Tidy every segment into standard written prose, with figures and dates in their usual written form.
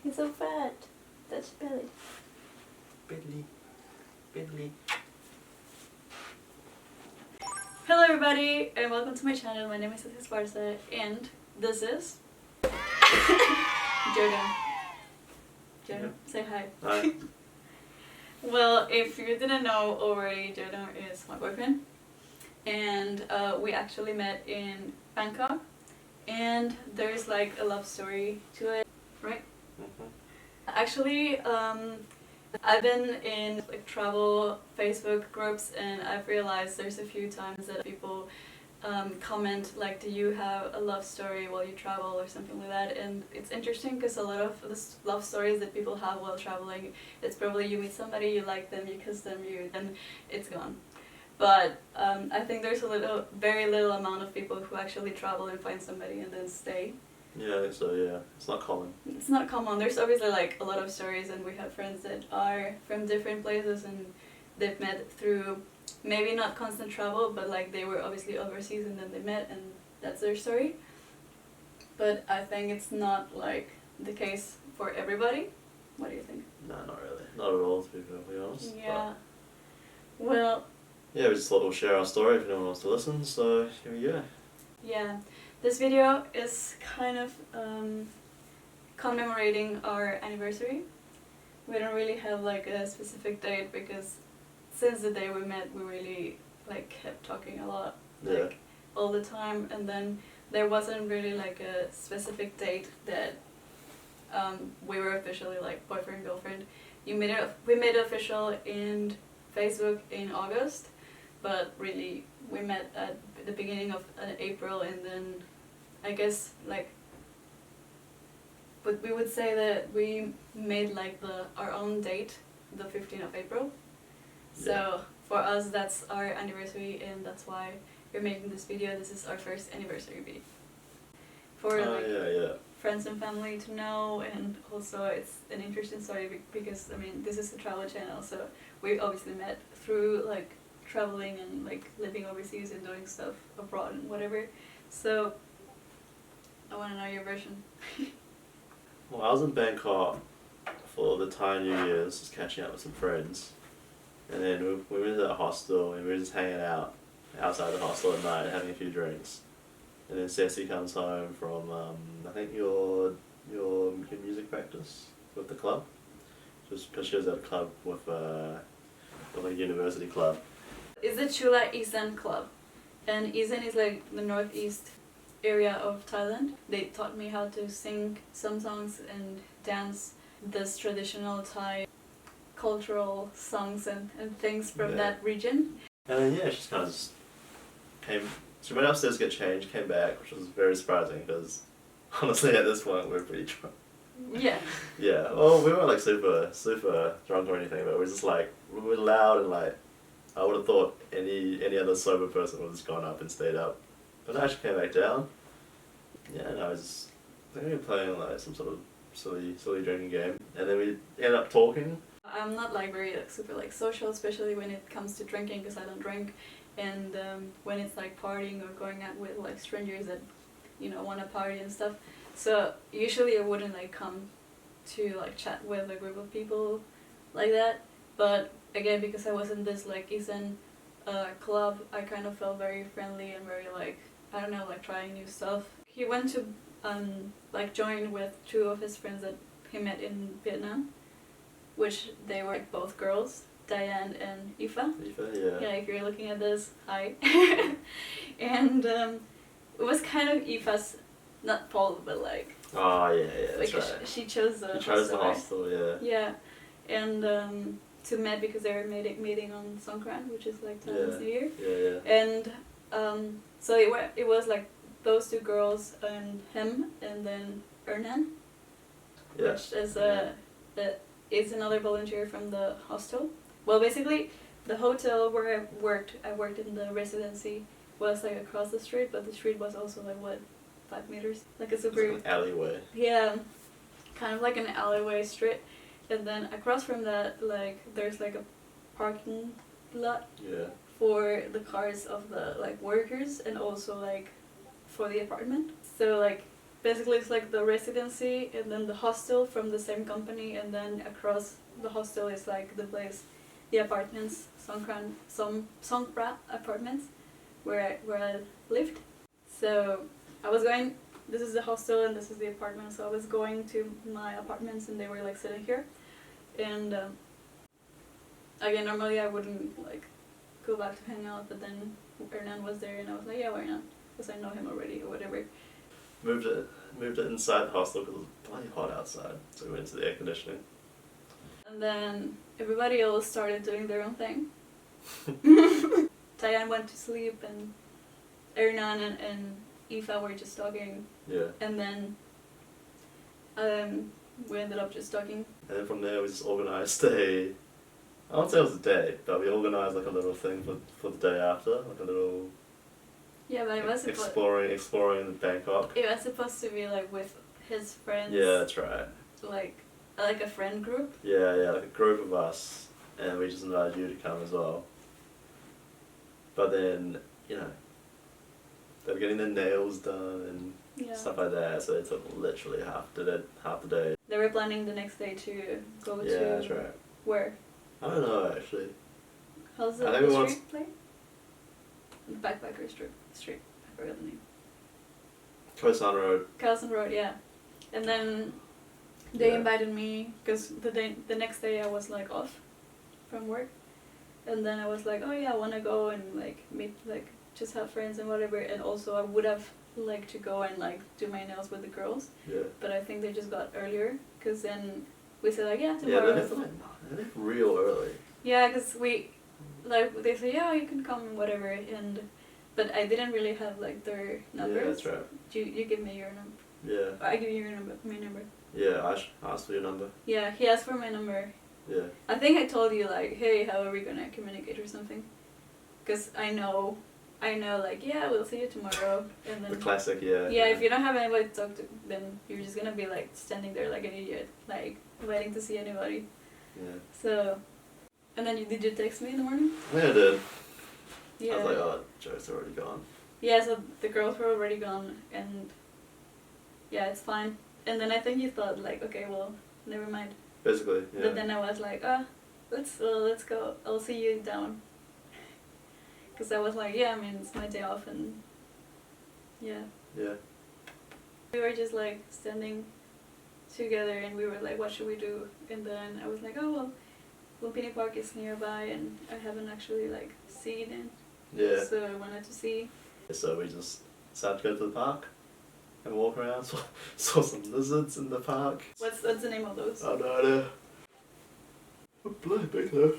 He's so fat. That's Billy. Billy. Hello everybody and welcome to my channel. My name is Esparza and this is Jordan. Jordan, say hi. Hi. Well, if you didn't know already, Jordan is my boyfriend. And we actually met in Bangkok. And there's like a love story to it, right? Mm-hmm. Actually, I've been in like travel Facebook groups and I've realized there's a few times that people comment like, do you have a love story while you travel or something like that, and it's interesting because a lot of the love stories that people have while traveling, it's probably you meet somebody, you like them, you kiss them, then it's gone. But I think there's very little amount of people who actually travel and find somebody and then stay. Yeah, I think so, yeah. It's not common. It's not common. There's obviously like a lot of stories, and we have friends that are from different places and they've met through maybe not constant travel, but like they were obviously overseas and then they met and that's their story. But I think it's not like the case for everybody. What do you think? No, not really. Not at all, to be perfectly honest. Yeah. Well, yeah, we just thought we'll share our story if anyone wants to listen, so here we go. yeah. This video is kind of commemorating our anniversary. We don't really have like a specific date because since the day we met we really like kept talking a lot, like all the time, and then there wasn't really like a specific date that we were officially like boyfriend girlfriend. We made it official in Facebook in August, but really we met at the beginning of April, and then I guess like, but we would say that we made like our own date the 15th of April. So for us that's our anniversary, and that's why we're making this video. This is our first anniversary video. For friends and family to know, and also it's an interesting story because I mean this is a travel channel, so we obviously met through like traveling and like living overseas and doing stuff abroad and whatever. So I want to know your version. Well, I was in Bangkok for the Thai New Year's, just catching up with some friends. And then we went to the hostel and we were just hanging out outside the hostel at night, having a few drinks. And then Ceci comes home from, I think your music practice with the club. Just because she was at a club with a university club. It's the Chula Isan Club, and Isan is like the northeast area of Thailand. They taught me how to sing some songs and dance this traditional Thai cultural songs and things from that region. And then she kind of just she went upstairs to get changed, came back, which was very surprising because honestly at this point we were pretty drunk. Yeah. Yeah, well we weren't like super drunk or anything, but we were just like, we were loud and like, I would have thought any other sober person would have just gone up and stayed up. But I actually came back down. Yeah, and I think we were playing like some sort of silly drinking game. And then we ended up talking. I'm not like very like super like social, especially when it comes to drinking because I don't drink. And when it's like partying or going out with like strangers that, you know, want to party and stuff. So usually I wouldn't like come to like chat with a group of people like that. But again, because I was in this like Isan club, I kind of felt very friendly and very like, I don't know, like trying new stuff. He went to like join with two of his friends that he met in Vietnam, which they were like both girls, Diane and Aoife. Yeah. Yeah, if you're looking at this, hi. And it was kind of Aoife's, not fault, but like. Oh yeah, that's like right. She chose the hostel. She chose the hostel, yeah. Yeah, and to met because they were meeting on Songkran, which is like Thailand's New Year. Yeah. And so it was like those two girls and him, and then Ernan, which is another volunteer from the hostel. Well, basically, the hotel where I worked in the residency was like across the street, but the street was also like what, 5 meters, like a super like an alleyway. Yeah, kind of like an alleyway street, and then across from that, like there's like a parking lot. Yeah. For the cars of the like workers and also like for the apartment. So like basically it's like the residency and then the hostel from the same company, and then across the hostel is like the place, the apartments, Songkran apartments, where I lived. So I was going. This is the hostel and this is the apartment. So I was going to my apartments and they were like sitting here, and again normally I wouldn't like go back to hang out, but then Hernan was there and I was like, yeah, why not? Because I know him already or whatever. Moved it inside the hostel because it was bloody hot outside, so we went to the air conditioning. And then everybody else started doing their own thing. Diane went to sleep and Hernan and Aoife were just talking. Yeah. And then we ended up just talking. And then from there we just organised I won't say it was a day, but we organised like a little thing for the day after, like a little. Yeah, but it was exploring Bangkok. It was supposed to be like with his friends. Yeah, that's right. Like a friend group. Yeah, like a group of us, and we just invited you to come as well. But then, you know, they were getting their nails done and stuff like that, so it took literally half the day. They were planning the next day to go to. Yeah, that's right. Where? I don't know actually. How's the street play? The backpacker street. I forgot the name. Kosan Road. Kosan Road, yeah. And then they invited me because the next day I was like off from work, and then I was like, oh yeah, I want to go and like meet, like just have friends and whatever. And also I would have liked to go and like do my nails with the girls. Yeah. But I think they just got earlier because then we said like, yeah, tomorrow. Yeah, they left real early. Yeah, because they say, yeah, you can come, whatever, but I didn't really have like their numbers. Yeah, that's right. You give me your number. Yeah. I give you my number. Yeah, I asked for your number. Yeah, he asked for my number. Yeah. I think I told you like, hey, how are we gonna communicate or something? Because I know, like, yeah, we'll see you tomorrow, and then. The classic, yeah. Yeah, if you don't have anybody to talk to, then you're just gonna be like standing there like an idiot, like waiting to see anybody. Yeah. So. And then did you text me in the morning? Yeah, I did. Yeah. I was like, oh, Joe's already gone. Yeah, so the girls were already gone, and yeah, it's fine. And then I think you thought like, okay, well, never mind. Basically, yeah. But then I was like, let's go. I'll see you down. Because I was like, yeah, I mean, it's my day off, and yeah. Yeah. We were just like standing together, and we were like, what should we do? And then I was like, oh well. Lumpini Park is nearby and I haven't actually like seen it. Yeah. So I wanted to see. So we just decided to go to the park and walk around. Saw some lizards in the park. What's the name of those? Oh no idea. They're bloody big though.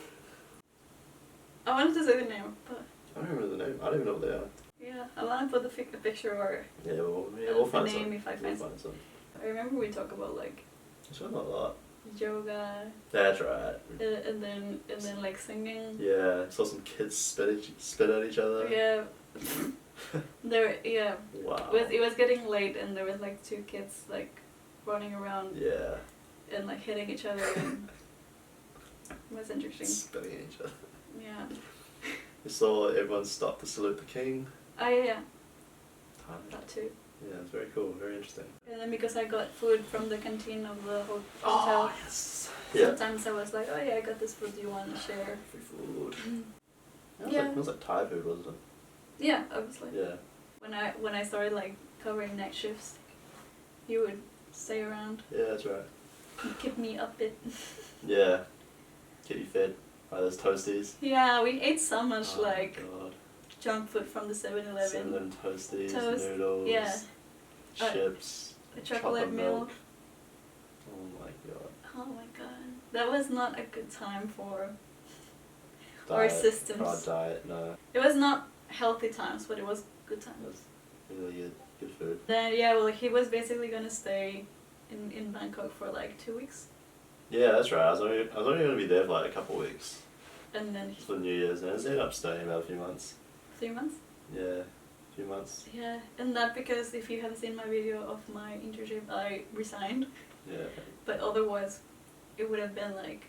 I wanted to say the name, but I don't remember the name. I don't even know what they are. yeah, I want to put a picture or we'll find the name some. if I find some. I remember we talked about like It's not a lot. yoga. That's right. And then like singing. Yeah, saw some kids spit at each other. Yeah. Wow. It was getting late and there was like two kids like running around. Yeah. And like hitting each other and it was interesting. Spitting at each other. Yeah. You saw everyone stop to salute the king. Oh yeah. That too. Yeah, it's very cool, very interesting. And then because I got food from the canteen of the hotel, Oh, yes. Yeah. sometimes I was like, oh yeah, I got this food, do you want to share? Free food. Yeah. It was like Thai food, wasn't it? Yeah, obviously. Yeah. When I started like covering night shifts, you would stay around. Yeah, that's right. And keep me up it. Yeah. Get you fed by those toasties. Yeah, we ate so much Oh like my God. junk food from the 7-Eleven. 7 toasties, Toast, noodles, yeah. chips, A chocolate milk. Oh my God. Oh my god. That was not a good time for Diet, our systems. Hard diet, no. It was not healthy times, but it was good It times. was really good food. Then yeah, well he was basically gonna stay in Bangkok for like 2 weeks. Yeah, that's right. I was only going to be there for like a couple of weeks. And then For New Year's, and I ended up staying about a few months. 3 months? Yeah, a few months. Yeah, and that because if you have seen my video of my internship, I resigned. Yeah. But otherwise, it would have been like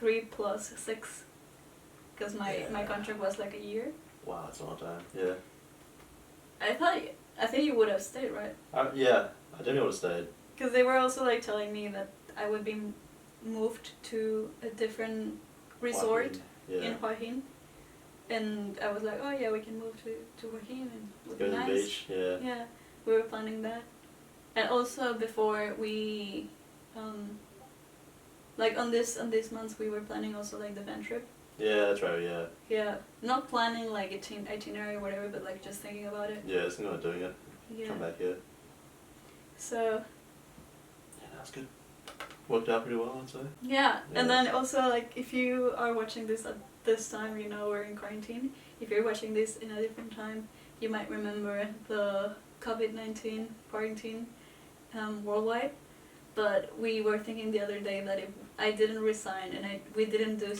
3 plus 6. Because my contract was like a year. Wow, it's a long time. Yeah. I think you would have stayed, right? Yeah, I definitely would have stayed. Because they were also like telling me that I would be moved to a different resort in Hua Hin. And I was like, oh yeah, we can move to Hua Hin and it'll Go be to nice. the beach, yeah. Yeah, we were planning that. And also before we, like on this month we were planning also like the van trip. Yeah, that's right, yeah. Yeah, not planning like itinerary or whatever, but like just thinking about it. Yeah, it's not doing it. Yeah. Come back here. So. Yeah, that's good. Worked out pretty well, I'd say. Yeah, and then also like if you are watching this at this time, you know we're in quarantine. If you're watching this in a different time, you might remember the COVID-19 quarantine worldwide. But we were thinking the other day that if I didn't resign and we didn't do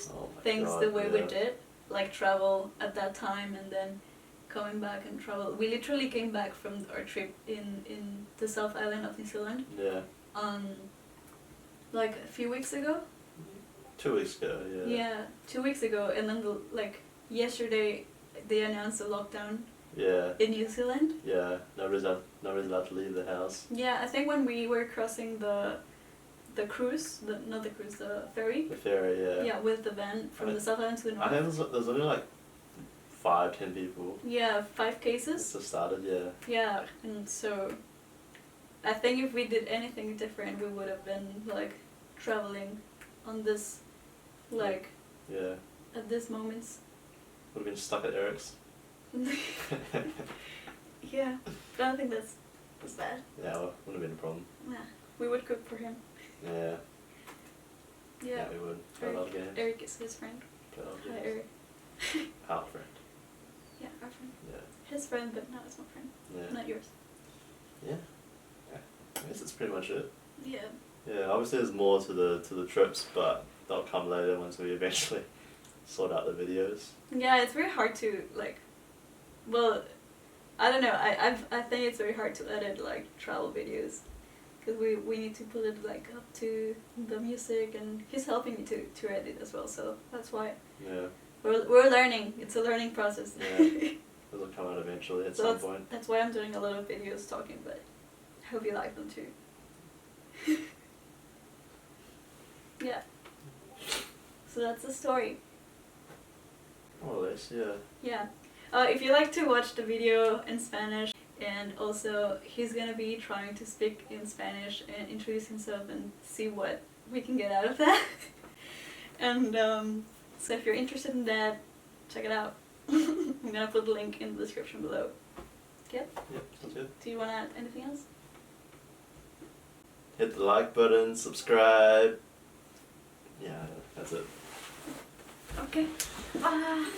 things the way we did, like travel at that time and then coming back and travel. We literally came back from our trip in the South Island of New Zealand. Yeah. Like a few weeks ago. 2 weeks ago, yeah. Yeah, 2 weeks ago, and then yesterday they announced a lockdown. Yeah. In New Zealand. Yeah, nobody's allowed to leave the house. Yeah, I think when we were crossing the cruise, the ferry. The ferry, yeah. Yeah, with the van from the South Island to the north. I think there's only like 5-10 people. Yeah, 5 cases. It just started, yeah. Yeah, and so I think if we did anything different, we would have been like traveling on this, like. Yeah. At this moments. Would have been stuck at Eric's. Yeah, but I don't think that's bad. Yeah, well, wouldn't have been a problem. Nah, we would cook for him. Yeah. Yeah, we would. Play a lot of games. Eric is his friend. Play a lot of Hi, games. Eric. Our friend. Yeah, our friend. Yeah. His friend, but not his my friend. Yeah. Not yours. Yeah. I guess that's pretty much it. Yeah. Yeah, obviously there's more to the trips, but that'll come later once we eventually sort out the videos. Yeah, it's very hard to like. Well, I don't know. I think it's very hard to edit like travel videos, because we need to put it like up to the music, and he's helping me to edit as well. So that's why. Yeah. We're learning. It's a learning process. Yeah. It'll come out eventually at some point. That's why I'm doing a lot of videos talking, but I hope you like them too. Yeah. So that's the story. More or less, yeah. Yeah. If you like to watch the video in Spanish, and also he's gonna be trying to speak in Spanish and introduce himself and see what we can get out of that. And so if you're interested in that, check it out. I'm gonna put the link in the description below. Yep. Yep, sounds good. Do you want to add anything else? Hit the like button, subscribe. Yeah, that's it. Okay. Bye.